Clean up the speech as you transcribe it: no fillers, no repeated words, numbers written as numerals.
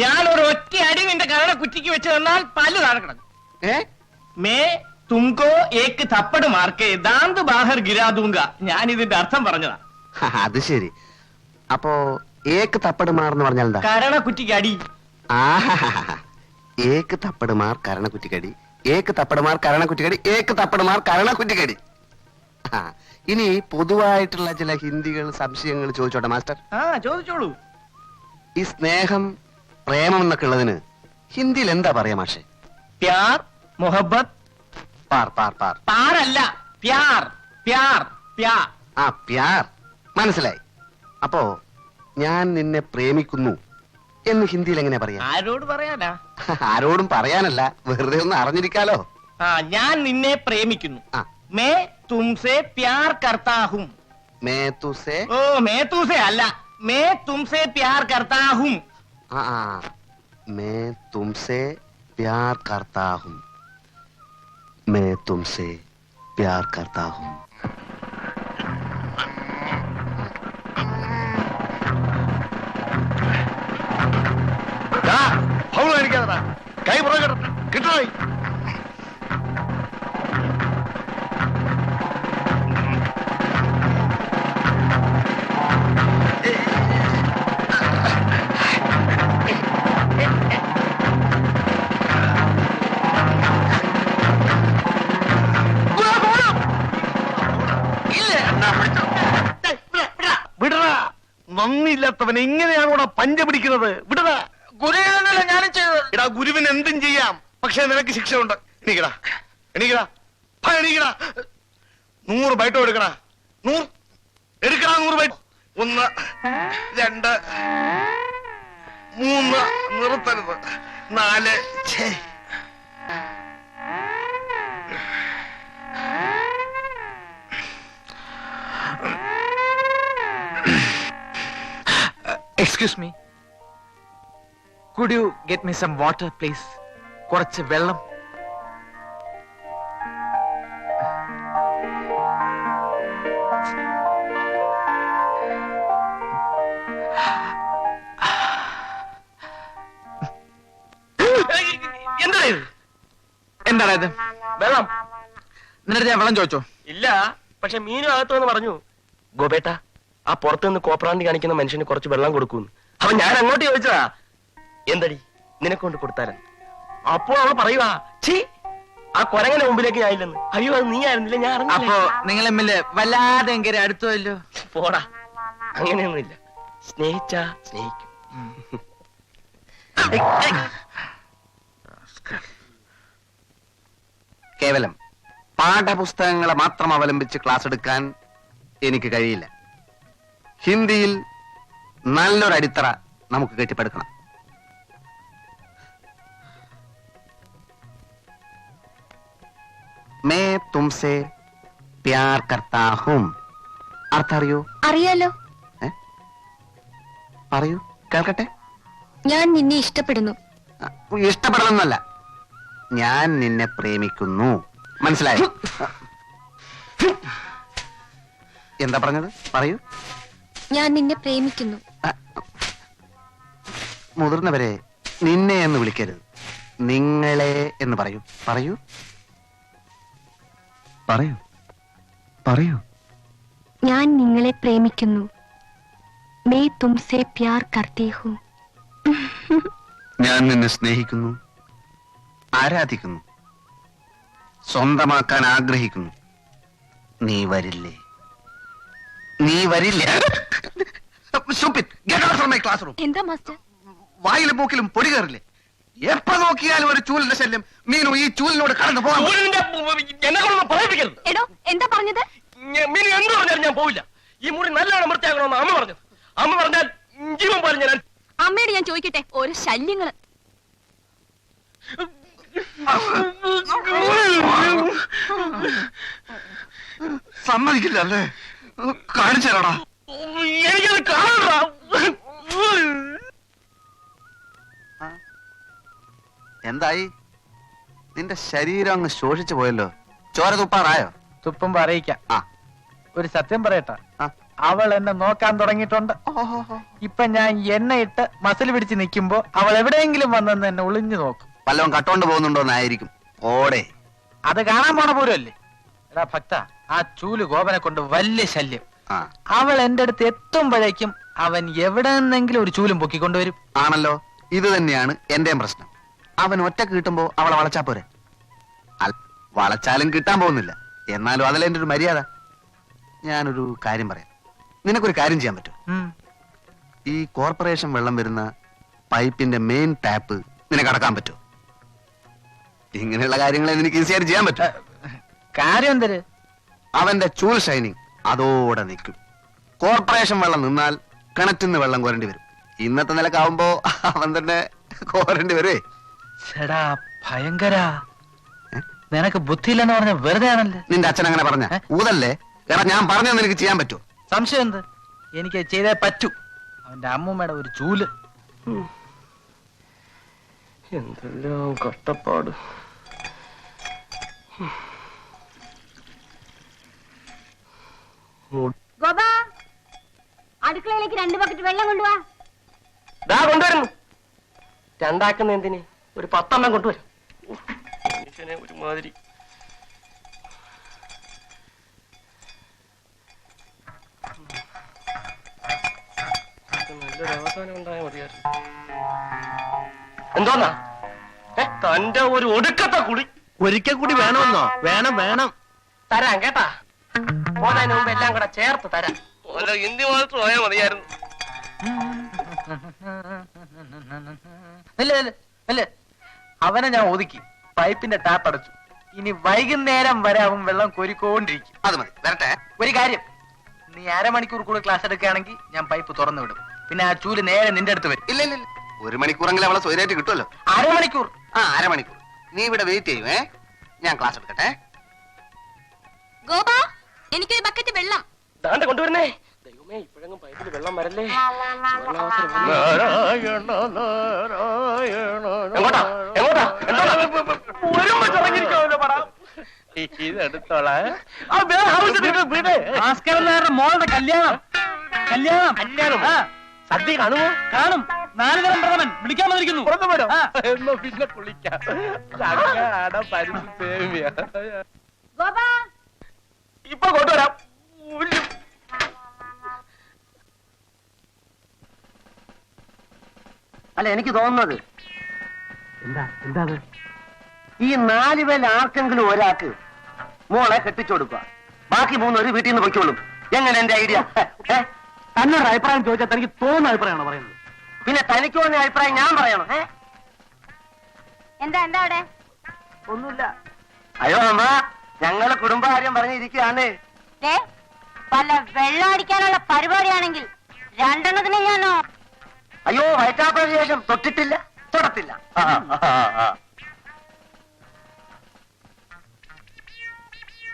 ഞാൻ ഒരു ഒറ്റ അടി നിന്റെ കരട കുറ്റിക്ക് വെച്ച് തന്നാൽ പല്ല് താഴെ കിടക്കും. മേ തുംകോ ഏക്ക് തപ്പട് മാർക്കേ ദാന്ത് ബാഹർ ഗിരാദൂങ്ക. ഞാൻ ഇതിന്റെ അർത്ഥം പറഞ്ഞതാ. അത് ശരി. അപ്പോ ഏക്ക് തപ്പട് മാർ എന്ന് പറഞ്ഞാൽ എന്താ? കരണ കുറ്റിക്ക് അടി. ഏക്ക് തപ്പട് മാർ കരണ കുറ്റിക്കടി, ഏക്ക് തപ്പട് മാർ കരണ കുറ്റിക്കടി, ഏക്ക് തപ്പട് മാർ കരണ കുറ്റിക്കടി. ഇനി പൊതുവായിട്ടുള്ള ചില ഹിന്ദികൾ സംശയങ്ങൾ ചോദിച്ചോട്ടെ മാസ്റ്റർ? ചോദിച്ചോളൂ. ഈ സ്നേഹം, പ്രേമം എന്നൊക്കെ ഉള്ളതിന് ഹിന്ദിയിൽ എന്താ പറയാ മാഷെ? പ്യാർ, മൊഹബത്ത്. പാർ പാർ പാർ. പാറല്ല, പ്യാർ പ്യാർ പ്യാർ. പ്യാർ മനസ്സിലായി. അപ്പോ ഞാൻ നിന്നെ പ്രേമിക്കുന്നു എന്ന് ഹിന്ദിയിൽ എങ്ങനെയാ പറയാ? ആരോട് പറയാനാ? ആരോടും പറയാനല്ല, വെറുതെ ഒന്ന് അറിഞ്ഞിരിക്കാലോ. ഞാൻ നിന്നെ പ്രേമിക്കുന്നു. മേ തുംസേ പ്യാർ കർത്താ ഹൂം. മേ തുസേ? ഓ, മേ തുസേ അല്ല, മേ തുംസേ പ്യാർ കർത്താ ഹൂം. मैं तुमसे प्यार करता हूँ, मैं तुमसे प्यार करता हूँ. കൈ പുറകെ കിട്ടോ? നന്ദിയില്ലാത്തവൻ എങ്ങനെയാണോടാ പഞ്ച പിടിക്കുന്നത്? വിടടാ. ഗുരുവിനല്ല ഞാനും ചെയ്തത്. എടാ, ഗുരുവിന് എന്തും ചെയ്യാം, പക്ഷെ നിനക്ക് ശിക്ഷ ഉണ്ട്. എണീക്കടാ, എണീക്കടാ, എണീക്കടാ. 100 ബൈറ്റോ എടുക്കടാ. 100 എടുക്കടാ, 100 ബൈറ്റ്. 1 2 3 നിർത്തരുത്. 4 Excuse me. Could you get me some water, please? കുറച്ച് വെള്ളം. എന്താണ് ഇത്? വെള്ളം. നിന്റെ ഞാൻ വെള്ളം ചോദിച്ചോ? ഇല്ല, പക്ഷെ മീനും അകത്തുവെന്ന് പറഞ്ഞു. ഗോപേട്ട, ആ പുറത്തു നിന്ന് കോപ്രാന്തി കാണിക്കുന്ന മനുഷ്യന് കുറച്ച് വെള്ളം കൊടുക്കൂന്ന്. അവൻ ഞാൻ അങ്ങോട്ട് ചോദിച്ചതാ. എന്തടി നിനക്കൊണ്ട് കൊടുത്താലും? അപ്പോൾ അവൾ പറയുവാ, ഛീ, ആ കൊരങ്ങനെ മുമ്പിലേക്ക് ഞാനില്ലെന്ന്. അയ്യോ, അത് നീ ആയിരുന്നില്ല, ഞാൻ അറിഞ്ഞില്ല. അപ്പോ നിങ്ങൾ തമ്മില് വല്ലാതെ എങ്കിൽ അടുത്തല്ലോ. പോടാ, അങ്ങനെയൊന്നുമില്ല. സ്നേഹിച്ചാ സ്നേഹിക്കും. കേവലം പാഠപുസ്തകങ്ങളെ മാത്രം അവലംബിച്ച് ക്ലാസ് എടുക്കാൻ എനിക്ക് കഴിയില്ല. ഹിന്ദിയിൽ നല്ലൊരു അടിത്തറ നമുക്ക് കെട്ടിപ്പടുക്കണം. मैं तुमसे प्यार करता हूँ. അർത്ഥം അറിയോ? അറിയാലോ. പറയൂ, കേൾക്കട്ടെ. ഞാൻ നിന്നെ ഇഷ്ടപ്പെടുന്നു. ഇഷ്ടപ്പെടണമെന്നല്ല, ഞാൻ നിന്നെ പ്രേമിക്കുന്നു. മനസ്സിലായോ? എന്താ പറഞ്ഞത്? പറയൂ. ഞാൻ നിന്നെ പ്രേമിക്കുന്നു. മുതിർന്നവരെ നിന്നെ എന്ന് വിളിക്കരുത്, നിങ്ങളെ എന്ന് പറയൂ. പറയൂ, പറയൂ, പറയൂ. ഞാൻ നിങ്ങളെ പ്രേമിക്കുന്നു. मैं तुमसे प्यार करती हूँ. ഞാൻ നിന്നെ സ്നേഹിക്കുന്നു, ആരാധിക്കുന്നു, സ്വന്തമാക്കാൻ ആഗ്രഹിക്കുന്നു. നീ വരില്ലേ? നീ വരില്ല. എന്താ മാസ്റ്റർ? വായിലും മൂക്കിലും പൊടി കയറില്ലേ? എപ്പോ നോക്കിയാലും ഒരു ചൂലിന്റെ ശല്യം. മീനു, ഈ ചൂലിനോട് കടന്നു പോകാൻ. എടോ, എന്താ പറഞ്ഞത്? മീനു എന്ത് പറഞ്ഞാലും ഞാൻ പോവില്ല. ഈ മുറി നല്ലോണം വൃത്തിയാക്കണമെന്ന് അമ്മ പറഞ്ഞു. അമ്മ പറഞ്ഞാൽ ജീവൻ പറഞ്ഞു ഞാൻ. അമ്മയോട് ഞാൻ ചോദിക്കട്ടെ, ഓരോ ശല്യങ്ങള്. സമ്മതിക്കില്ല അല്ലേ? കാണിച്ചേരാടാ. എനിക്കത് കാണണ്ട. എന്തായി? നിന്റെ ശരീരം അങ്ങ് ശോഷിച്ചു പോയല്ലോ. ചോര തുപ്പാറായോ? തുപ്പുമ്പോ അറിയിക്കാം. ഒരു സത്യം പറയട്ടാ, അവൾ എന്നെ നോക്കാൻ തുടങ്ങിയിട്ടുണ്ട്. ഇപ്പൊ ഞാൻ എണ്ണയിട്ട് മസിൽ പിടിച്ച് നിൽക്കുമ്പോ അവൾ എവിടെയെങ്കിലും വന്നെന്ന് എന്നെ ഒളിഞ്ഞു നോക്കും. വല്ലതും കട്ടോണ്ട് പോകുന്നുണ്ടോന്നായിരിക്കും. ഓടെ അത് കാണാൻ പോണ പോലുമല്ലേ. എടാ ഭക്ത, ആ ചൂല് ഗോപനെ കൊണ്ട് വലിയ ശല്യം. ആ അവൾ എന്റെ അടുത്ത് എത്തുമ്പോഴേക്കും അവൻ എവിടെ നിന്നെങ്കിലും ഒരു ചൂലും പൊക്കിക്കൊണ്ടുവരും. ആണല്ലോ, ഇത് തന്നെയാണ് എന്റെയും പ്രശ്നം. അവൻ ഒറ്റ കിട്ടുമ്പോ അവളെ വളച്ചാ പോരെ. വളച്ചാലും കിട്ടാൻ പോകുന്നില്ല. എന്നാലും അതല്ല എന്റെ ഒരു മര്യാദ. ഞാനൊരു കാര്യം പറയാം. നിനക്കൊരു കാര്യം ചെയ്യാൻ പറ്റും. ഈ കോർപ്പറേഷൻ വെള്ളം വരുന്ന പൈപ്പിന്റെ മെയിൻ ടാപ്പ് നിനക്ക് അടക്കാൻ പറ്റുമോ? ഇങ്ങനെയുള്ള കാര്യങ്ങളെ നിനക്ക് ഈസിയായിട്ട് ചെയ്യാൻ പറ്റും. കാര്യം എന്തര്? അവന്റെ ചൂൽ ഷൈനിങ് അതോടെ നിൽക്കും. കോർപ്പറേഷൻ വെള്ളം നിന്നാൽ കിണറ്റിന്ന് വെള്ളം കോരേണ്ടി വരും. ഇന്നത്തെ നിലക്കാവുമ്പോ അവൻ തന്നെ കോരേണ്ടി വരുവേ. ചേടാ ഭയങ്കര, നിനക്ക് ബുദ്ധിയില്ലെന്ന് പറഞ്ഞ വെറുതെ ആണല്ലേ. നിന്റെ അച്ഛൻ അങ്ങനെ പറഞ്ഞ ഊതല്ലേ? എടാ ഞാൻ പറഞ്ഞത് നിനക്ക് ചെയ്യാൻ പറ്റുമോ? സംശയം എന്ത്? എനിക്ക് ചെയ്തേ പറ്റൂ. അവന്റെ അമ്മൂമ്മയുടെ ഒരു ചൂല്. എന്തെല്ലാം കഷ്ടപ്പാട്. ഗോപാ, അടുക്കളയിലേക്ക് 2 ബക്കറ്റ് വെള്ളം കൊണ്ടുവാ. ദാ കൊണ്ടുവരുന്നു. രണ്ടാക്കുന്ന എന്തിന്? ഒരു 10 എണ്ണം കൊണ്ടുവരും. മനുഷ്യനെ ഒരുമാതിരി. നല്ലൊരു അവസാനം ഉണ്ടായാൽ മതിയായിരുന്നു. എന്തോന്നാ തന്റെ ഒരു ഒടുക്കത്തെ കുടി? ഒരിക്കൽ കൂടി വേണമെന്നോ? വേണം വേണം. തരാം കേട്ടാ. പോന്നതിന് മുമ്പ് എല്ലാം കൂടെ ചേർത്ത് തരാം. ഓരോ ഹിന്ദി മാത്രം പോയാൽ മതിയായിരുന്നു. അല്ലേ അവനെ ഞാൻ ഒതുക്കി പൈപ്പിന്റെ ടാപ്പ് അടച്ചു. ഇനി വൈകുന്നേരം വരെ അവൻ വെള്ളം കോരിക്കൊണ്ടിരിക്കും. അത് മതി, വരട്ടെ. ഒരു കാര്യം, നീ അരമണിക്കൂർ കൂടെ ക്ലാസ് എടുക്കുകയാണെങ്കിൽ ഞാൻ പൈപ്പ് തുറന്നു വിടും. പിന്നെ ആ ചൂല് നേരെ നിന്റെ അടുത്ത് വരും. ഇല്ല ഇല്ല ഇല്ല, 1 മണിക്കൂറെങ്കിലും അവളെ സ്വൈരായിട്ട് കിട്ടുമല്ലോ. അരമണിക്കൂർ. ആ, അരമണിക്കൂർ. നീ ഇവിടെ വെയിറ്റ് ചെയ്യുവേ. ഞാൻ ക്ലാസ് എടുക്കട്ടെ. ഗോപാ, എനിക്കൊരു ബക്കറ്റ് വെള്ളം. ദാണ്ടെ കൊണ്ടുവരുന്നേ. ദൈവമേ, ഇപ്പോഴെങ്ങും പൈപ്പിൽ വെള്ളം വരല്ലേ. എങ്ങോട്ടാ എങ്ങോട്ടാ? ഒരുമ്പോ ചുറങ്ങിരിക്കാമല്ലോ പറ. ഭാസ്കരൻ നായരുടെ മോളുടെ കല്യാണം. കല്യാണം കല്യാണം സദ്യ കാണുമോ? കാണും. 4 തരം പ്രഥമൻ വിളിക്കാൻ വന്നിരിക്കുന്നു. എന്നോ പിന്നെ കുളിക്കാം. ഗോപാ, ഇപ്പൊ കൊണ്ടുവരാം. അല്ല, എനിക്ക് തോന്നുന്നത് എന്താ ഈ 4 പേരിൽ ആർക്കെങ്കിലും ഒരാൾക്ക് മോളെ കെട്ടിച്ചു കൊടുക്കുക. ബാക്കി 3 പേര് വീട്ടിൽ നിന്ന് പൊയ്ക്കോളും. എങ്ങനെ എന്റെ ഐഡിയ? തന്നൊരു അഭിപ്രായം ചോദിച്ചാൽ തനിക്ക് തോന്നുന്ന അഭിപ്രായമാണോ പറയുന്നത്? പിന്നെ തനിക്ക് തോന്നിയ അഭിപ്രായം ഞാൻ പറയണോ? എന്താ എന്താ അവിടെ? ഒന്നുമില്ല. അയ്യോ അമ്മ, ഞങ്ങള് കുടുംബകാര്യം പറഞ്ഞിരിക്കുകയാണ്. വല്ല വെള്ളം അടിക്കാനുള്ള പരിപാടിയാണെങ്കിൽ 2 ഞാനോ. അയ്യോ, വയറ്റാപ്പതിന് ശേഷം തൊട്ടിട്ടില്ല, തൊടത്തില്ല.